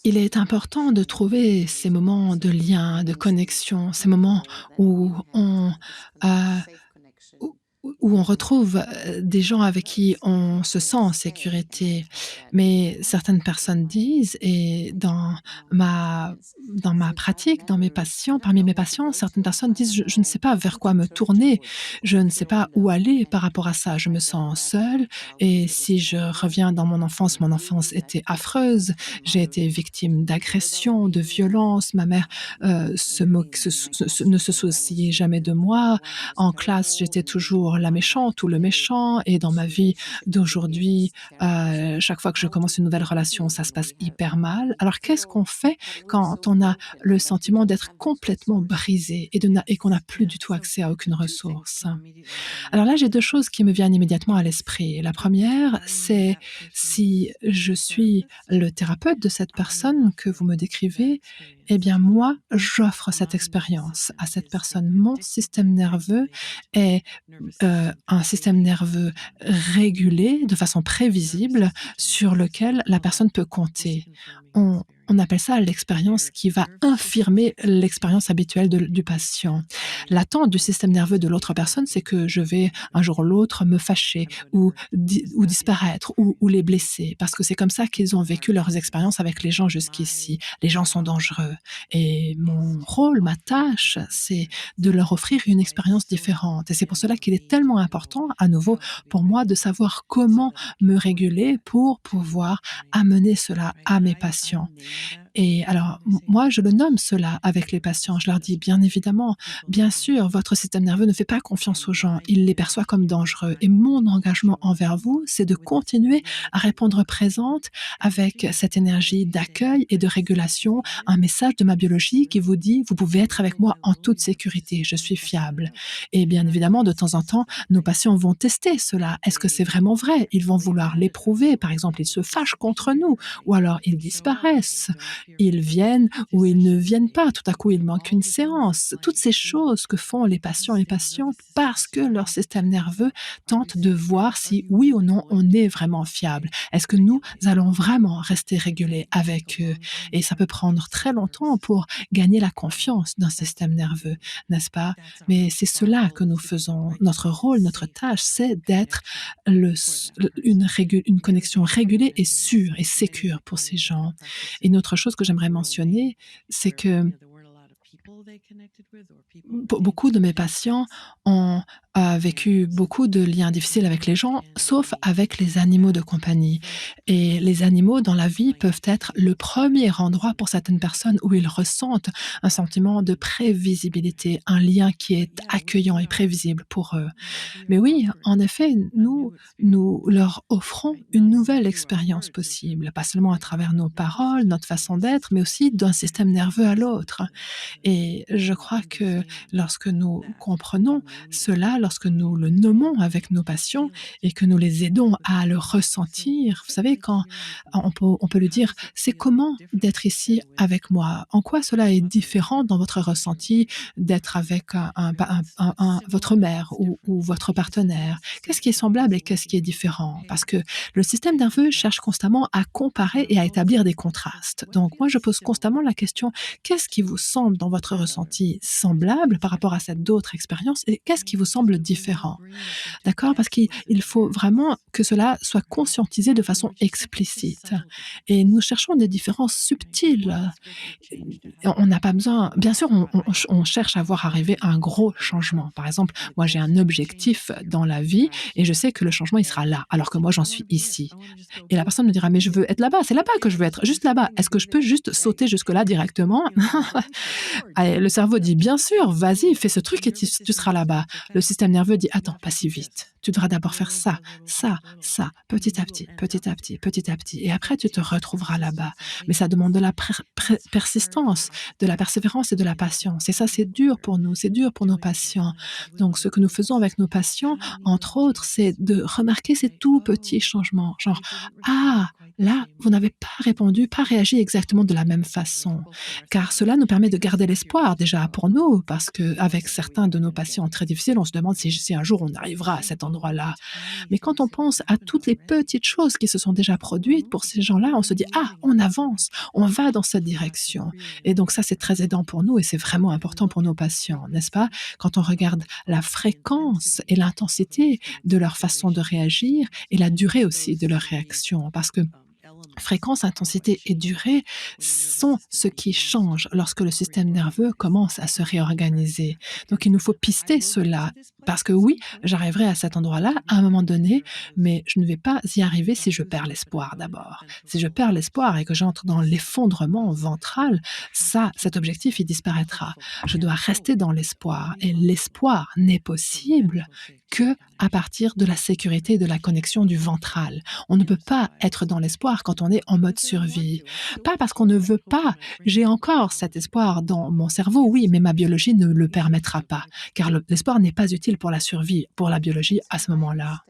Il est important de trouver ces moments de lien, de connexion, ces moments où on, heu, où on retrouve, des gens avec qui on se sent en sécurité. Mais certaines personnes disent et ma dans ma pratique, dans mes patients parmi mes patients, certaines personnes disent: «Je ne sais pas vers quoi me tourner, je ne sais pas où aller par rapport à ça. Je me sens seule et si je reviens dans mon enfance était affreuse. J'ai été victime d'agressions, de violences. Ma mère, se moque se ne se souciait jamais de moi. En classe, j'étais toujours la méchante ou le méchant et dans ma vie d'aujourd'hui, chaque fois que je commence une nouvelle relation, ça se passe hyper mal. Alors qu'est-ce qu'on fait quand on a le sentiment d'être complètement brisé et qu'on n'a plus du tout accès à aucune ressource? Alors là, j'ai 2 choses qui me viennent immédiatement à l'esprit. La première, c'est si je suis le thérapeute de cette personne que vous me décrivez, eh bien moi, j'offre cette expérience à cette personne. Mon système nerveux est, un système nerveux régulé de façon prévisible sur lequel la personne peut compter. On appelle ça l'expérience qui va infirmer l'expérience habituelle du patient. L'attente du système nerveux de l'autre personne, c'est que je vais un jour ou l'autre me fâcher ou disparaître ou les blesser parce que c'est comme ça qu'ils ont vécu leurs expériences avec les gens jusqu'ici. Les gens sont dangereux et mon rôle, ma tâche, c'est de leur offrir une expérience différente et c'est pour cela qu'il est tellement important, à nouveau, pour moi de savoir comment me réguler pour pouvoir amener cela à mes patients. Et alors, moi, je le nomme cela avec les patients. Je leur dis, bien évidemment, bien sûr, votre système nerveux ne fait pas confiance aux gens. Il les perçoit comme dangereux. Et mon engagement envers vous, c'est de continuer à répondre présente avec cette énergie d'accueil et de régulation, un message de ma biologie qui vous dit, vous pouvez être avec moi en toute sécurité, je suis fiable. Et bien évidemment, de temps en temps, nos patients vont tester cela. Est-ce que c'est vraiment vrai? Ils vont vouloir l'éprouver. Par exemple, ils se fâchent contre nous ou alors ils disparaissent. Ils viennent ou ils ne viennent pas. Tout à coup, il manque une séance. Toutes ces choses que font les patients et patientes parce que leur système nerveux tente de voir si oui ou non on est vraiment fiable. Est-ce que nous allons vraiment rester régulés avec eux? Et ça peut prendre très longtemps pour gagner la confiance d'un système nerveux, n'est-ce pas? Mais c'est cela que nous faisons. Notre rôle, notre tâche, c'est d'être une connexion régulée et sûre et sécure pour ces gens. Et une autre chose que j'aimerais mentionner, c'est que beaucoup de mes patients ont vécu beaucoup de liens difficiles avec les gens, sauf avec les animaux de compagnie. Et les animaux dans la vie peuvent être le premier endroit pour certaines personnes où ils ressentent un sentiment de prévisibilité, un lien qui est accueillant et prévisible pour eux. Mais oui, en effet, nous leur offrons une nouvelle expérience possible, pas seulement à travers nos paroles, notre façon d'être, mais aussi d'un système nerveux à l'autre. Et je crois que lorsque nous comprenons cela, lorsque nous le nommons avec nos patients et que nous les aidons à le ressentir, vous savez, quand on peut lui dire: «C'est comment d'être ici avec moi? En quoi cela est différent dans votre ressenti d'être avec votre mère ou votre partenaire? Qu'est-ce qui est semblable et qu'est-ce qui est différent?» Parce que le système nerveux cherche constamment à comparer et à établir des contrastes. Donc moi, je pose constamment la question: qu'est-ce qui vous semble dans votre ressenti semblable par rapport à cette d'autres expérience et qu'est-ce qui vous semble différent? D'accord? Parce qu'il faut vraiment que cela soit conscientisé de façon explicite et nous cherchons des différences subtiles. On n'a pas besoin bien sûr, on cherche à voir arriver un gros changement. Par exemple, moi, j'ai un objectif dans la vie et je sais que le changement, il sera là, alors que moi, j'en suis ici. Et la personne me dira: «Mais je veux être là-bas, c'est là-bas que je veux être, juste là-bas. Est-ce que je peux juste sauter jusque-là directement?» Allez, le cerveau dit: «Bien sûr, vas-y, fais ce truc et tu seras là-bas». Le système nerveux dit: «Attends, pas si vite. Tu devras d'abord faire ça, ça, ça, petit à petit, petit à petit, petit à petit et après tu te retrouveras là-bas». Mais ça demande de la persistance, de la persévérance et de la patience et ça, c'est dur pour nous, c'est dur pour nos patients. Donc ce que nous faisons avec nos patients, entre autres, c'est de remarquer ces tout petits changements, genre: «Ah, là, vous n'avez pas répondu, pas réagi exactement de la même façon. Car cela nous permet de garder l'espoir déjà pour nous, parce qu'avec certains de nos patients très difficiles, on se demande si un jour on arrivera à cet endroit-là. Mais quand on pense à toutes les petites choses qui se sont déjà produites pour ces gens-là, on se dit: «Ah, on avance, on va dans cette direction» et donc ça, c'est très aidant pour nous et c'est vraiment important pour nos patients, n'est-ce pas? Quand on regarde la fréquence et l'intensité de leur façon de réagir et la durée aussi de leur réaction, parce que fréquence, intensité et durée sont ce qui change lorsque le système nerveux commence à se réorganiser. Donc il nous faut pister cela parce que oui, j'arriverai à cet endroit-là à un moment donné, mais je ne vais pas y arriver si je perds l'espoir d'abord. Si je perds l'espoir et que j'entre dans l'effondrement ventral, ça, cet objectif, il disparaîtra. Je dois rester dans l'espoir et l'espoir n'est possible que à partir de la sécurité et de la connexion du ventral. On ne peut pas être dans l'espoir quand on est en mode survie. Pas parce qu'on ne veut pas. J'ai encore cet espoir dans mon cerveau, oui, mais ma biologie ne le permettra pas, car l'espoir n'est pas utile pour la survie, pour la biologie à ce moment-là.